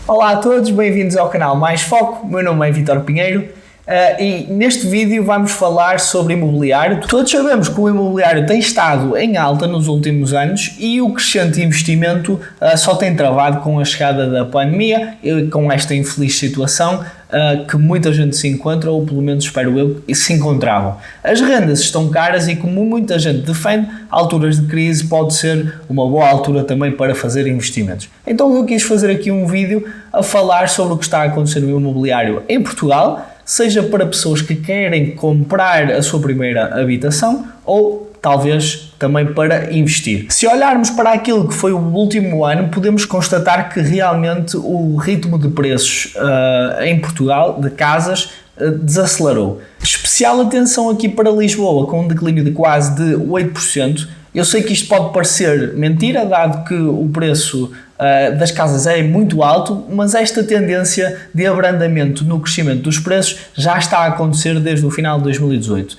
Olá a todos, bem-vindos ao canal Mais Foco. Meu nome é Vítor Pinheiro e neste vídeo vamos falar sobre imobiliário. Todos sabemos que o imobiliário tem estado em alta nos últimos anos e o crescente investimento só tem travado com a chegada da pandemia e com esta infeliz situação que muita gente se encontra, ou pelo menos espero eu, se encontravam. As rendas estão caras e, como muita gente defende, alturas de crise pode ser uma boa altura também para fazer investimentos. Então eu quis fazer aqui um vídeo a falar sobre o que está a acontecer no imobiliário em Portugal, seja para pessoas que querem comprar a sua primeira habitação ou talvez também para investir. Se olharmos para aquilo que foi o último ano, podemos constatar que realmente o ritmo de preços em Portugal, de casas, desacelerou. Especial atenção aqui para Lisboa, com um declínio de quase de 8%. Eu sei que isto pode parecer mentira, dado que o preço das casas é muito alto, mas esta tendência de abrandamento no crescimento dos preços já está a acontecer desde o final de 2018.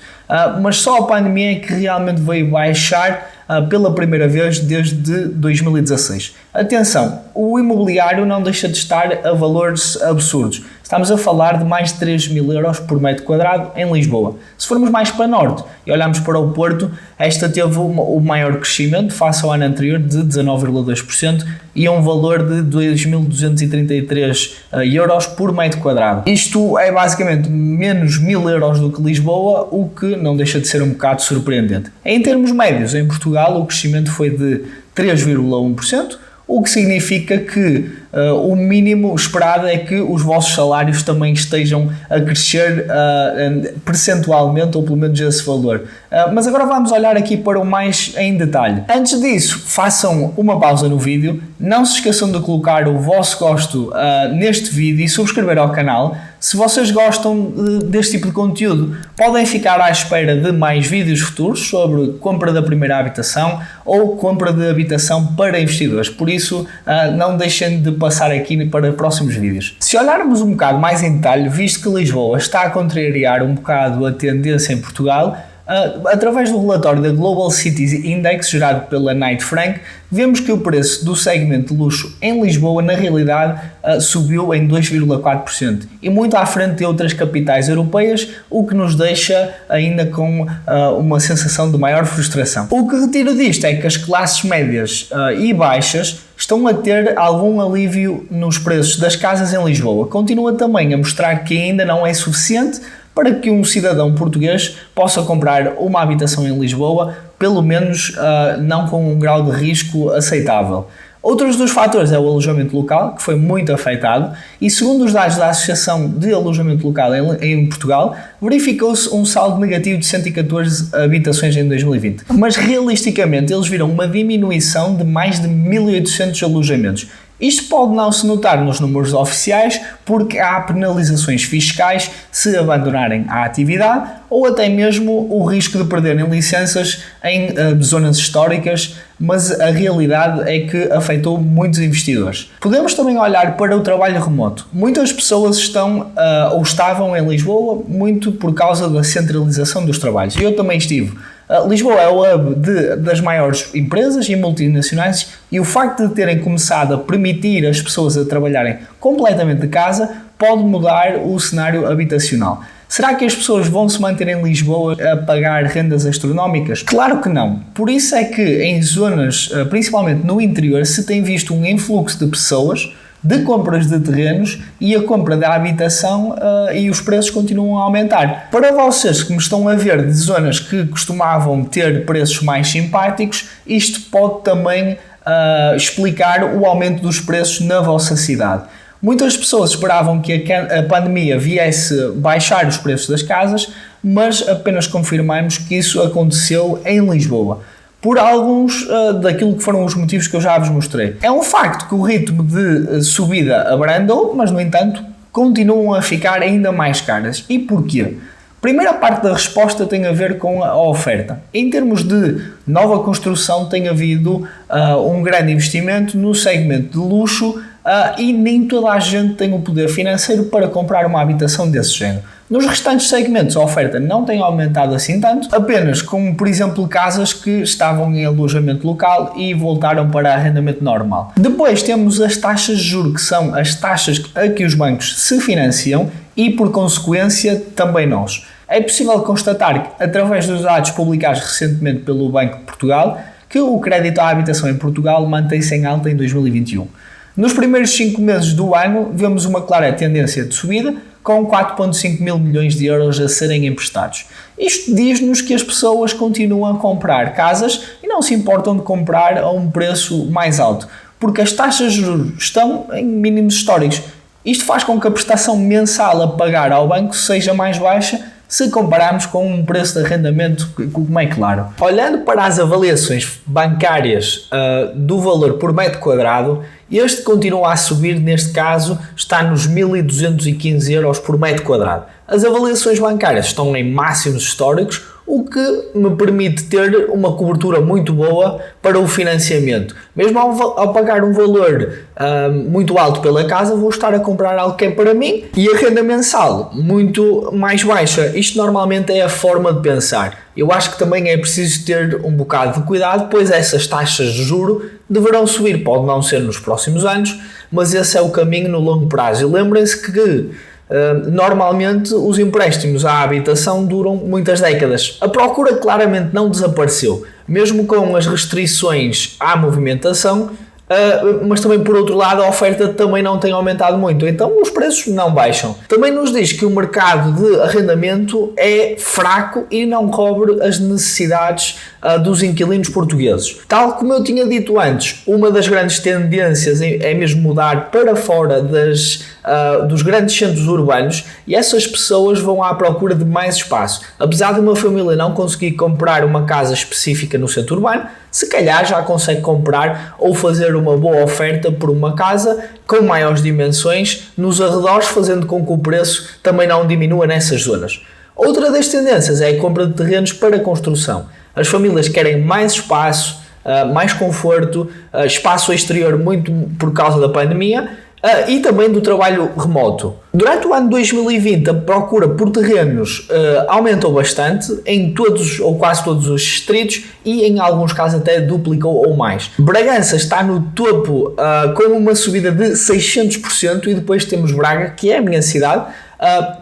Mas só a pandemia é que realmente veio baixar pela primeira vez desde 2016. Atenção, o imobiliário não deixa de estar a valores absurdos. Estamos a falar de mais de 3 mil euros por metro quadrado em Lisboa. Se formos mais para norte e olharmos para o Porto, esta teve o maior crescimento face ao ano anterior de 19,2% e um valor de 2.233 euros por metro quadrado. Isto é basicamente menos 1.000 euros do que Lisboa, o que não deixa de ser um bocado surpreendente. Em termos médios, em Portugal, o crescimento foi de 3,1%, o que significa que o mínimo esperado é que os vossos salários também estejam a crescer percentualmente, ou pelo menos esse valor. Mas agora vamos olhar aqui para o mais em detalhe. Antes disso, façam uma pausa no vídeo, não se esqueçam de colocar o vosso gosto neste vídeo e subscrever ao canal. Se vocês gostam deste tipo de conteúdo, podem ficar à espera de mais vídeos futuros sobre compra da primeira habitação ou compra de habitação para investidores. Por isso, não deixem de passar aqui para próximos vídeos. Se olharmos um bocado mais em detalhe, visto que Lisboa está a contrariar um bocado a tendência em Portugal, através do relatório da Global Cities Index gerado pela Knight Frank, vemos que o preço do segmento de luxo em Lisboa na realidade subiu em 2,4% e muito à frente de outras capitais europeias, o que nos deixa ainda com uma sensação de maior frustração. O que retiro disto é que as classes médias e baixas estão a ter algum alívio nos preços das casas em Lisboa. Continua também a mostrar que ainda não é suficiente para que um cidadão português possa comprar uma habitação em Lisboa, pelo menos não com um grau de risco aceitável. Outros dos fatores é o alojamento local, que foi muito afetado, e segundo os dados da Associação de Alojamento Local em Portugal, verificou-se um saldo negativo de 114 habitações em 2020. Mas realisticamente eles viram uma diminuição de mais de 1.800 alojamentos. Isto pode não se notar nos números oficiais porque há penalizações fiscais se abandonarem a atividade ou até mesmo o risco de perderem licenças em zonas históricas, mas a realidade é que afetou muitos investidores. Podemos também olhar para o trabalho remoto. Muitas pessoas estão ou estavam em Lisboa muito por causa da centralização dos trabalhos. Eu também estive. Lisboa é o hub das maiores empresas e multinacionais e o facto de terem começado a permitir as pessoas a trabalharem completamente de casa pode mudar o cenário habitacional. Será que as pessoas vão se manter em Lisboa a pagar rendas astronómicas? Claro que não. Por isso é que em zonas, principalmente no interior, se tem visto um influxo de pessoas, de compras de terrenos e a compra da habitação e os preços continuam a aumentar. Para vocês que me estão a ver de zonas que costumavam ter preços mais simpáticos, isto pode também explicar o aumento dos preços na vossa cidade. Muitas pessoas esperavam que a pandemia viesse baixar os preços das casas, mas apenas confirmamos que isso aconteceu em Lisboa, por alguns daquilo que foram os motivos que eu já vos mostrei. É um facto que o ritmo de subida abrandou, mas no entanto continuam a ficar ainda mais caras. E porquê? A primeira parte da resposta tem a ver com a oferta. Em termos de nova construção tem havido um grande investimento no segmento de luxo e nem toda a gente tem o poder financeiro para comprar uma habitação desse género. Nos restantes segmentos a oferta não tem aumentado assim tanto, apenas como por exemplo casas que estavam em alojamento local e voltaram para arrendamento normal. Depois temos as taxas de juros, que são as taxas a que os bancos se financiam e por consequência também nós. É possível constatar que, através dos dados publicados recentemente pelo Banco de Portugal, que o crédito à habitação em Portugal mantém-se em alta em 2021. Nos primeiros 5 meses do ano vemos uma clara tendência de subida, com 4,5 mil milhões de euros a serem emprestados. Isto diz-nos que as pessoas continuam a comprar casas e não se importam de comprar a um preço mais alto, porque as taxas de juros estão em mínimos históricos. Isto faz com que a prestação mensal a pagar ao banco seja mais baixa se compararmos com um preço de arrendamento, como é claro. Olhando para as avaliações bancárias do valor por metro quadrado, este continua a subir, neste caso está nos 1.215 euros por metro quadrado. As avaliações bancárias estão em máximos históricos, o que me permite ter uma cobertura muito boa para o financiamento. Mesmo ao pagar um valor muito alto pela casa, vou estar a comprar algo que é para mim e a renda mensal muito mais baixa. Isto normalmente é a forma de pensar. Eu acho que também é preciso ter um bocado de cuidado, pois essas taxas de juro deverão subir. Pode não ser nos próximos anos, mas esse é o caminho no longo prazo. E lembrem-se que normalmente os empréstimos à habitação duram muitas décadas. A procura claramente não desapareceu, mesmo com as restrições à movimentação, mas também por outro lado a oferta também não tem aumentado muito, então os preços não baixam. Também nos diz que o mercado de arrendamento é fraco e não cobre as necessidades dos inquilinos portugueses. Tal como eu tinha dito antes, uma das grandes tendências é mesmo mudar para fora dos grandes centros urbanos, e essas pessoas vão à procura de mais espaço. Apesar de uma família não conseguir comprar uma casa específica no centro urbano, se calhar já consegue comprar ou fazer uma boa oferta por uma casa com maiores dimensões nos arredores, fazendo com que o preço também não diminua nessas zonas. Outra das tendências é a compra de terrenos para construção. As famílias querem mais espaço, mais conforto, espaço exterior, muito por causa da pandemia, e também do trabalho remoto. Durante o ano 2020 a procura por terrenos aumentou bastante em todos ou quase todos os distritos e em alguns casos até duplicou ou mais. Bragança está no topo com uma subida de 600% e depois temos Braga, que é a minha cidade,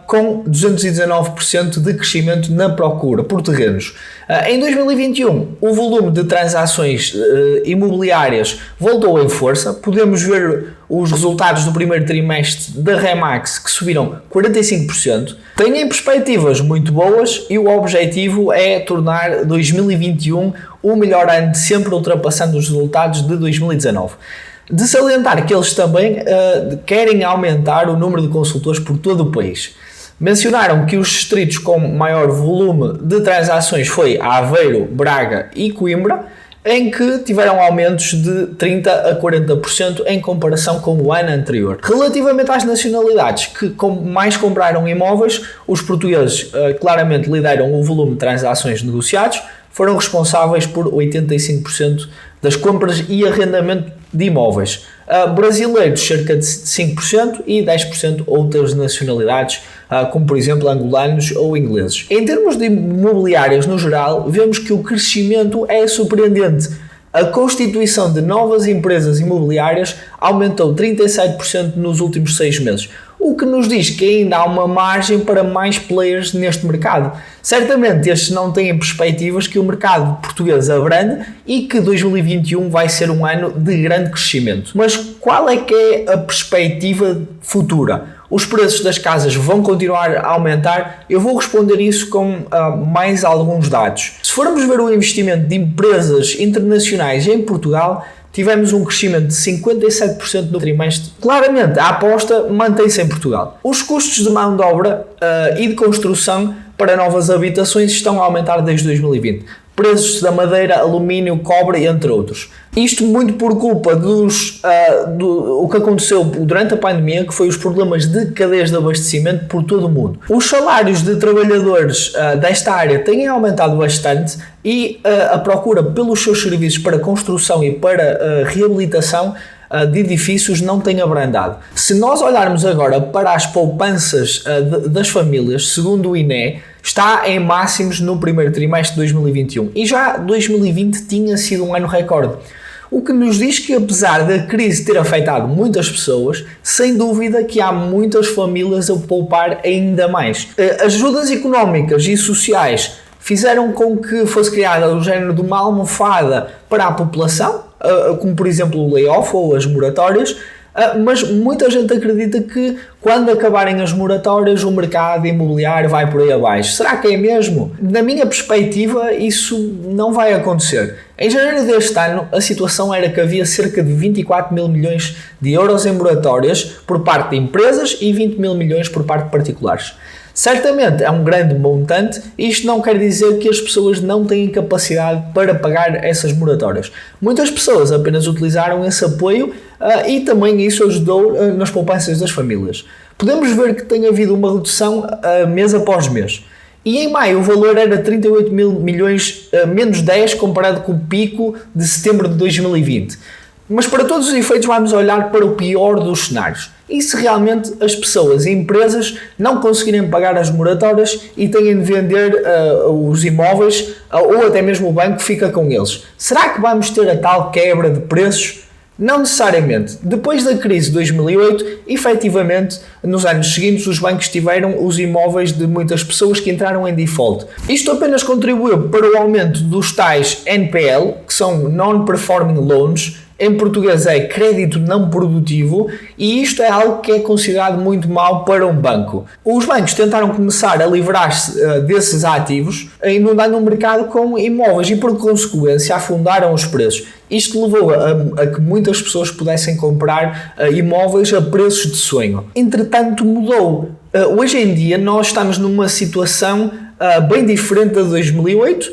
com 219% de crescimento na procura por terrenos. Em 2021, o volume de transações imobiliárias voltou em força. Podemos ver os resultados do primeiro trimestre da Remax, que subiram 45%. Têm perspectivas muito boas e o objetivo é tornar 2021 o melhor ano de sempre, ultrapassando os resultados de 2019. De salientar que eles também querem aumentar o número de consultores por todo o país. Mencionaram que os distritos com maior volume de transações foi Aveiro, Braga e Coimbra, em que tiveram aumentos de 30% a 40% em comparação com o ano anterior. Relativamente às nacionalidades que mais compraram imóveis, os portugueses claramente lideram o volume de transações negociados, foram responsáveis por 85% das compras e arrendamento de imóveis. Brasileiros cerca de 5% e 10% outras nacionalidades, como por exemplo angolanos ou ingleses. Em termos de imobiliárias no geral, vemos que o crescimento é surpreendente. A constituição de novas empresas imobiliárias aumentou 37% nos últimos 6 meses, o que nos diz que ainda há uma margem para mais players neste mercado. Certamente estes não têm perspectivas que o mercado português abrande e que 2021 vai ser um ano de grande crescimento. Mas qual é que é a perspectiva futura? Os preços das casas vão continuar a aumentar? Eu vou responder isso com mais alguns dados. Se formos ver o investimento de empresas internacionais em Portugal, tivemos um crescimento de 57% no trimestre. Claramente, a aposta mantém-se em Portugal. Os custos de mão de obra e de construção para novas habitações estão a aumentar desde 2020. Preços da madeira, alumínio, cobre, entre outros. Isto muito por culpa do que aconteceu durante a pandemia, que foi os problemas de cadeias de abastecimento por todo o mundo. Os salários de trabalhadores desta área têm aumentado bastante e a procura pelos seus serviços para construção e para reabilitação de edifícios não tem abrandado. Se nós olharmos agora para as poupanças das famílias, segundo o INE, está em máximos no primeiro trimestre de 2021 e já 2020 tinha sido um ano recorde. O que nos diz que, apesar da crise ter afetado muitas pessoas, sem dúvida que há muitas famílias a poupar ainda mais. As ajudas económicas e sociais fizeram com que fosse criada o género de uma almofada para a população, como por exemplo o layoff ou as moratórias, mas muita gente acredita que quando acabarem as moratórias o mercado imobiliário vai por aí abaixo. Será que é mesmo? Na minha perspectiva, isso não vai acontecer. Em janeiro deste ano, a situação era que havia cerca de 24 mil milhões de euros em moratórias por parte de empresas e 20 mil milhões por parte de particulares. Certamente é um grande montante e isto não quer dizer que as pessoas não têm capacidade para pagar essas moratórias. Muitas pessoas apenas utilizaram esse apoio e também isso ajudou nas poupanças das famílias. Podemos ver que tem havido uma redução mês após mês. E em maio o valor era 38 mil milhões, menos 10 comparado com o pico de setembro de 2020. Mas para todos os efeitos vamos olhar para o pior dos cenários. E se realmente as pessoas e empresas não conseguirem pagar as moratórias e têm de vender os imóveis ou até mesmo o banco fica com eles? Será que vamos ter a tal quebra de preços? Não necessariamente. Depois da crise de 2008, efetivamente, nos anos seguintes, os bancos tiveram os imóveis de muitas pessoas que entraram em default. Isto apenas contribuiu para o aumento dos tais NPL, que são Non-Performing Loans. Em português é crédito não produtivo e isto é algo que é considerado muito mau para um banco. Os bancos tentaram começar a livrar-se desses ativos, inundando o mercado com imóveis e, por consequência, afundaram os preços. Isto levou a que muitas pessoas pudessem comprar imóveis a preços de sonho. Entretanto, mudou. Hoje em dia nós estamos numa situação bem diferente da de 2008.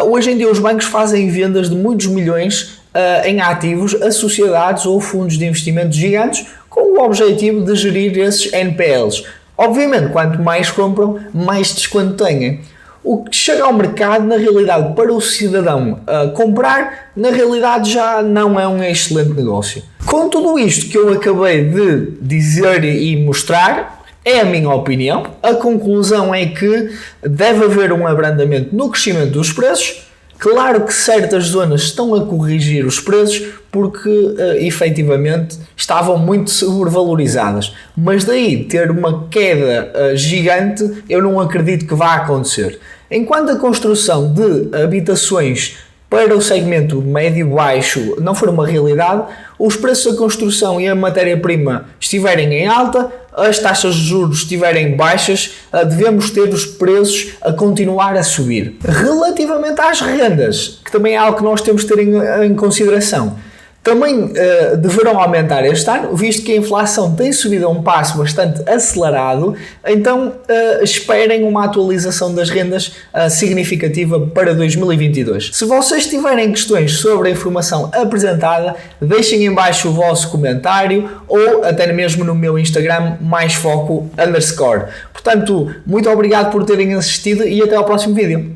Hoje em dia os bancos fazem vendas de muitos milhões em ativos a sociedades ou fundos de investimento gigantes com o objetivo de gerir esses NPLs. Obviamente, quanto mais compram, mais desconto têm. O que chega ao mercado, na realidade, para o cidadão comprar, na realidade já não é um excelente negócio. Com tudo isto que eu acabei de dizer e mostrar, é a minha opinião. A conclusão é que deve haver um abrandamento no crescimento dos preços. Claro que certas zonas estão a corrigir os preços porque efetivamente estavam muito sobrevalorizadas, mas daí ter uma queda gigante eu não acredito que vá acontecer. Enquanto a construção de habitações para o segmento médio-baixo não for uma realidade, os preços da construção e a matéria-prima estiverem em alta, as taxas de juros estiverem baixas, devemos ter os preços a continuar a subir. Relativamente às rendas, que também é algo que nós temos de ter em consideração, também deverão aumentar este ano, visto que a inflação tem subido a um passo bastante acelerado, então esperem uma atualização das rendas significativa para 2022. Se vocês tiverem questões sobre a informação apresentada, deixem em baixo o vosso comentário ou até mesmo no meu Instagram, maisfoco_. Portanto, muito obrigado por terem assistido e até ao próximo vídeo.